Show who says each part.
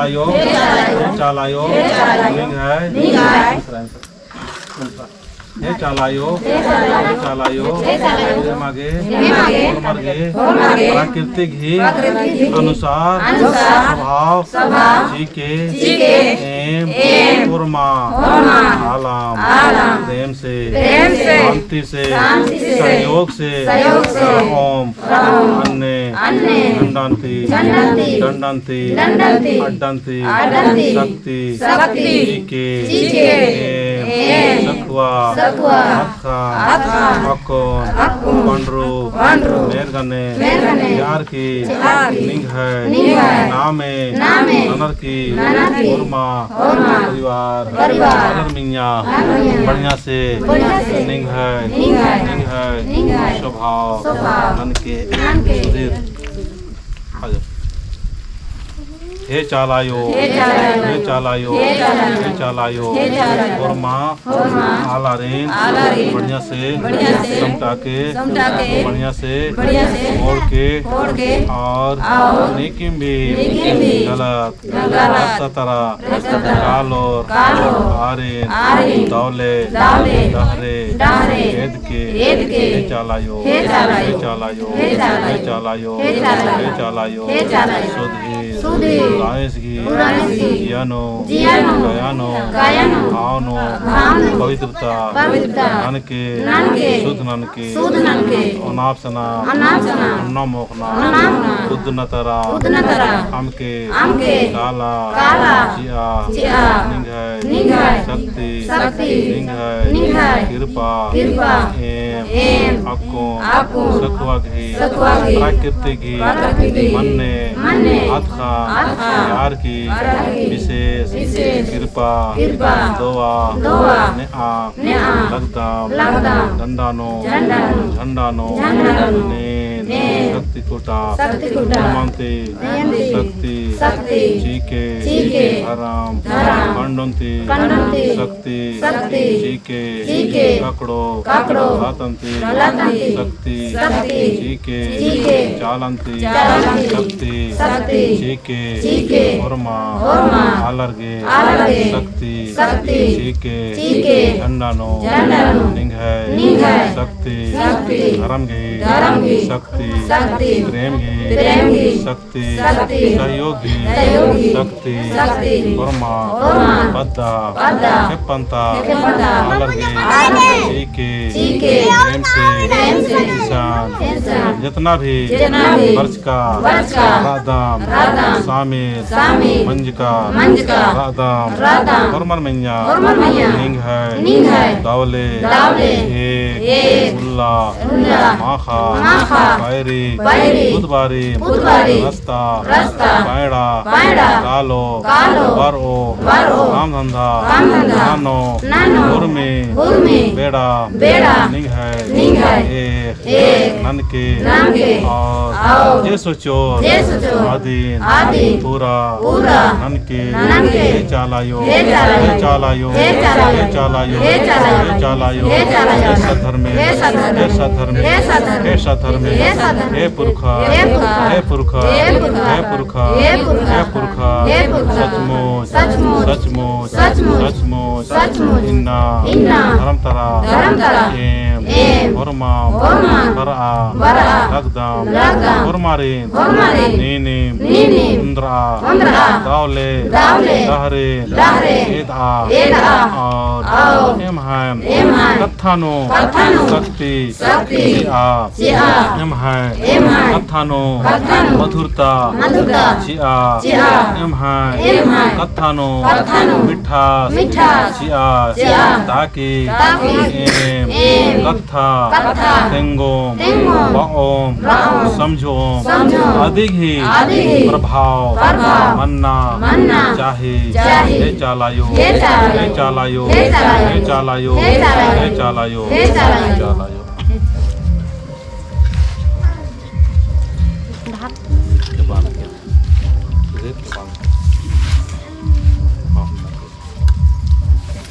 Speaker 1: चालायो चालायो लिंग है हे चालायो मागे प्राकृतिक ही अनुसार स्वभाव जी के एम उर्मा आलाम प्रेम से शांति से सहयोग से ओम अन्य दंडांति अड्डांति शक्ति जी के सखुआ अक्कोन पंड्रू मेरगने यार की निंग है नामे ननर की उर्मा परिवार मियाँ बढ़िया से निंग है स्वभाव नन के हे चालायो उर्मा आलारेन बढ़िया से समटा के बढ़िया से मोड़ के और नेकिम भी गलत सतरा कालोर आरेन दौले दहरे एद के हे चालायो सुधीर जियानो भावनो पवित्रता ननके शुद्ध ननके अनापसना अन्ना मोखना बुद्ध नतरा हमके काला जिया निंगय शक्ति निंगय कृपा एम अक्को सखुआ की प्राकृतिक मन्ने आत्खा यार की विशेष कृपा दोआ लगदाम दंडानो झंडानो शक्ति कोटा मानते शक्ति जीके आराम खंडंती शक्ति जीके काकड़ो लातंती शक्ति जीके चालंती शक्ति जीके उर्मा आलर्गे शक्ति जीके झंडानो निंग है शक्ति धर्मगे शक्ति प्रेमगे शक्ति सहयोगी शक्ति उर्मा बद्दा खेपंता आलर्गे जीके प्रेम से किसान जितना भी वर्ष का रादाम सामिर मंजका रादाम उर्मर मैया निंग है दौले एक उल्ला माखा बैरी बुधवारी रस्ता पैड़ा कालो बरो काम धंधा नानो उर्मी बेड़ा निंग है एक ननके और ये सोचो आदीन पूरा ननके चालायो ऐसा धर्म हे पुरखा सचमुच इन्ना धर्मतरा एम उर्मा बरा लगदाम उर्मारीन नीनीम इंद्रा दावले दहरे एदा और एम कथानो शक्ति एम कथानो मधुरता एम कथानो मिठास ताकि कथा तेंगोम बाओम समझो अधिक ही प्रभाव मन्ना चाहे चालायो ढाक